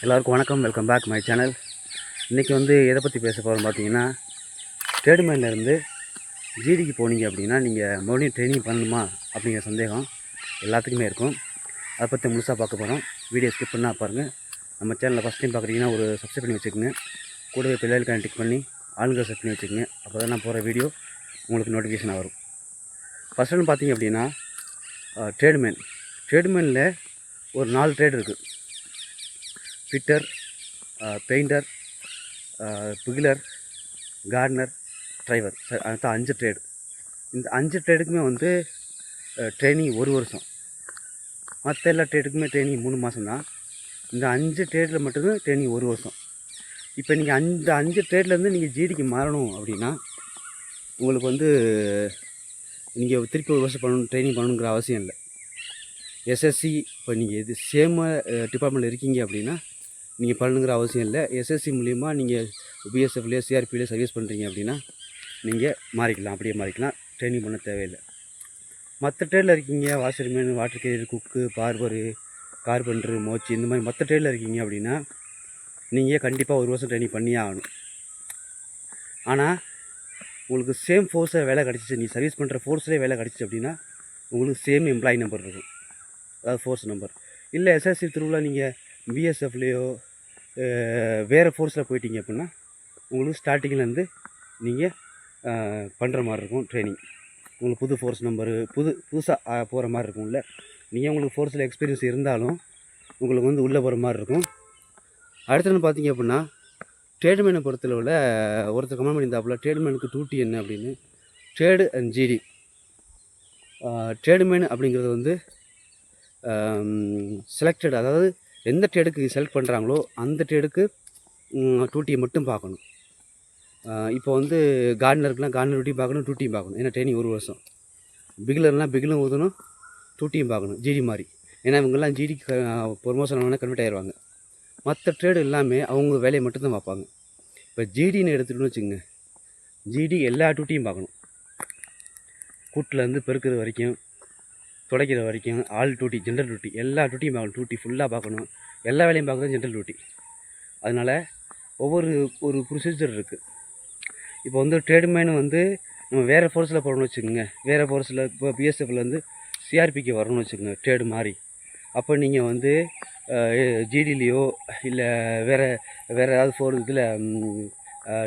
எல்லாருக்கும் வணக்கம். Welcome back my channel. இன்றைக்கி எதை பற்றி பேச போகிறோம் பார்த்தீங்கன்னா, ட்ரேட்மேன்லேருந்து ஜிடிக்கு போனீங்க அப்படின்னா நீங்கள் மறுபடியும் ட்ரைனிங் பண்ணணுமா அப்படிங்கிற சந்தேகம் எல்லாத்துக்குமே இருக்கும். அதை பற்றி முழுசாக பார்க்க போகிறோம். வீடியோ ஸ்கிப் பண்ணால் பாருங்கள். நம்ம சேனலில் ஃபஸ்ட் டைம் பார்க்குறீங்கன்னா ஒரு சப்ஸ்கிரைப் பண்ணி வச்சுக்கோங்க. கூடவே பெல்லைக்கான டிக் பண்ணி ஆளுங்க செட் பண்ணி வச்சுக்கோங்க. அப்போ தான் நான் போகிற வீடியோ உங்களுக்கு நோட்டிஃபிகேஷனாக வரும். ஃபஸ்ட்டு பார்த்தீங்க அப்படின்னா ட்ரேட்மேனில் ஒரு 4 ட்ரேட் இருக்குது. ஃபிட்டர், பெயிண்டர், பிகிலர், கார்டனர், டிரைவர். அதுதான் 5 ட்ரேடு. இந்த 5 ட்ரேடுக்குமே ட்ரைனிங் 1 வருஷம். மற்ற எல்லா ட்ரேடுக்குமே ட்ரைனிங் 3 மாதம் தான். இந்த 5 ட்ரேடில் மட்டும்தான் ட்ரைனிங் 1 வருஷம். இப்போ நீங்கள் அந்த 5 ட்ரேட்லேருந்து நீங்கள் ஜிடிக்கு மாறணும் அப்படின்னா உங்களுக்கு நீங்கள் திருப்பி 1 வருஷம் ட்ரைனிங் பண்ணணுங்கிற அவசியம் இல்லை. எஸ்எஸ்சி இப்போ நீங்கள் இது சேம் டிபார்ட்மெண்ட்டில் இருக்கீங்க அப்படின்னா நீங்கள் பண்ணணுங்கிற அவசியம் இல்லை. எஸ்எஸ்சி மூலிமா நீங்கள் பிஎஸ்எஃப்லேயோ சிஆர்பிலேயோ சர்வீஸ் பண்ணுறீங்க அப்படின்னா நீங்கள் மாறிக்கலாம், அப்படியே மாறிக்கலாம். ட்ரைனிங் பண்ண தேவையில்லை. மற்ற ட்ரேடில் இருக்கீங்க, வாஷர்மேன், வாட்டர் கேரியர், குக்கு, பார்பரு, கார்பெண்டரு, மோச்சி, இந்த மாதிரி மற்ற ட்ரேடில் இருக்கீங்க அப்படின்னா நீங்கள் கண்டிப்பாக 1 வருஷம் ட்ரைனிங் பண்ணியே ஆகணும். ஆனால் உங்களுக்கு சேம் ஃபோர்ஸில் வேலை கிடச்சிச்சு, நீ சர்வீஸ் பண்ணுற ஃபோர்ஸ்லேயே வேலை கிடச்சிச்சு அப்படின்னா உங்களுக்கு சேம் எம்ப்ளாயி நம்பர் இருக்கும், அதாவது ஃபோர்ஸ் நம்பர். இல்லை எஸ்எஸ்சி த்ரூவில் நீங்கள் பிஎஸ்எஃப்லேயோ வேறு ஃபோர்ஸில் போயிட்டீங்க அப்படின்னா உங்களுக்கு ஸ்டார்டிங்லேருந்து நீங்கள் பண்ணுற மாதிரி இருக்கும் ட்ரைனிங். உங்களுக்கு புது ஃபோர்ஸ் நம்பரு புதுசாக போகிற மாதிரி இருக்கும். இல்லை நீங்கள் உங்களுக்கு ஃபோர்ஸில் எக்ஸ்பீரியன்ஸ் இருந்தாலும் உங்களுக்கு உள்ளே போகிற மாதிரி இருக்கும். அடுத்தது பார்த்தீங்க அப்படின்னா ட்ரேட்மேனை பொறுத்தளவில் ஒருத்தர் கமெண்ட் பண்ணியிருந்தாப்புல ட்ரேட்மேனுக்கு டியூட்டி என்ன அப்படின்னு. Trade and GD. ட்ரேட்மேன் அப்படிங்கிறது செலக்டட், அதாவது எந்த ட்ரேடுக்கு செலக்ட் பண்ணுறாங்களோ அந்த ட்ரேடுக்கு டியூட்டியை மட்டும் பார்க்கணும். இப்போ கார்டனருக்குலாம் கார்டனர் டியூட்டி பார்க்கணும், டியூட்டியும் பார்க்கணும். ஏன்னா ட்ரைனிங் 1 வருஷம். பிகிலர்லாம் பிகிலும் ஊற்றணும், டியூட்டியும் பார்க்கணும், ஜிடி மாதிரி. ஏன்னா இவங்கெல்லாம் ஜிடிக்கு ப்ரொமோஷன் ஆனால் கன்வெர்ட் ஆயிடுவாங்க. மற்ற ட்ரேடு எல்லாமே அவங்க வேலையை மட்டும்தான் பார்ப்பாங்க. இப்போ ஜிடின்னு எடுத்துகிட்டுன்னு வச்சுக்கோங்க, ஜிடி எல்லா டியூட்டியும் பார்க்கணும். கூட்டிலேருந்து பெருக்கிற வரைக்கும், துடைக்கிற வரைக்கும், ஆல் டியூட்டி, ஜென்ரல் டியூட்டி, எல்லா டியூட்டியும் பார்க்கணும். டியூட்டி ஃபுல்லாக பார்க்கணும். எல்லா வேலையும் பார்க்குறது ஜென்ரல் டியூட்டி. அதனால் ஒரு ப்ரொசீஜர் இருக்குது. இப்போ ட்ரேட்மேனு நம்ம வேறு ஃபோர்ஸில் போகணும்னு வச்சுக்கோங்க. வேறு ஃபோர்ஸில் இப்போ பிஎஸ்எஃப்லேருந்து சிஆர்பிக்கு வரணும்னு வச்சுக்கோங்க, ட்ரேடு மாதிரி. அப்போ நீங்கள் ஜிடிலேயோ இல்லை வேறு ஏதாவது இதில்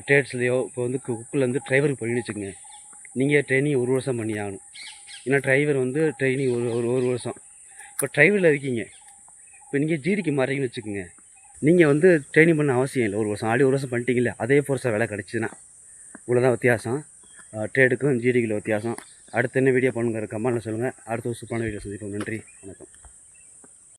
ட்ரேட்ஸ்லேயோ இப்போ குக்கிலேருந்து டிரைவருக்கு போயின்னு வச்சுக்கோங்க, நீங்கள் ட்ரைனிங் 1 வருஷம் பண்ணி ஆகணும். ஏன்னா டிரைவர் ட்ரைனிங் ஒரு வருஷம். இப்போ டிரைவரில் இருக்கீங்க, இப்போ நீங்கள் ஜிடிக்கு மாறீங்கன்னு வச்சுக்கோங்க, நீங்கள் ட்ரைனிங் பண்ண அவசியம் இல்லை. 1 வருஷம் ஆல்ரெடி 1 வருஷம் பண்ணிட்டீங்களே, அதே ஃபோர்ஸாக வேலை கிடச்சிதுன்னா இவ்வளோதான் வித்தியாசம். ட்ரேடுக்கும் ஜிடிக்குள்ள வித்தியாசம். அடுத்து என்ன வீடியோ பண்ணுங்கிற கமெண்ட்டில் சொல்லுங்கள். அடுத்த ஒரு சூப்பரான வீடியோ சந்திப்போம். நன்றி, வணக்கம்.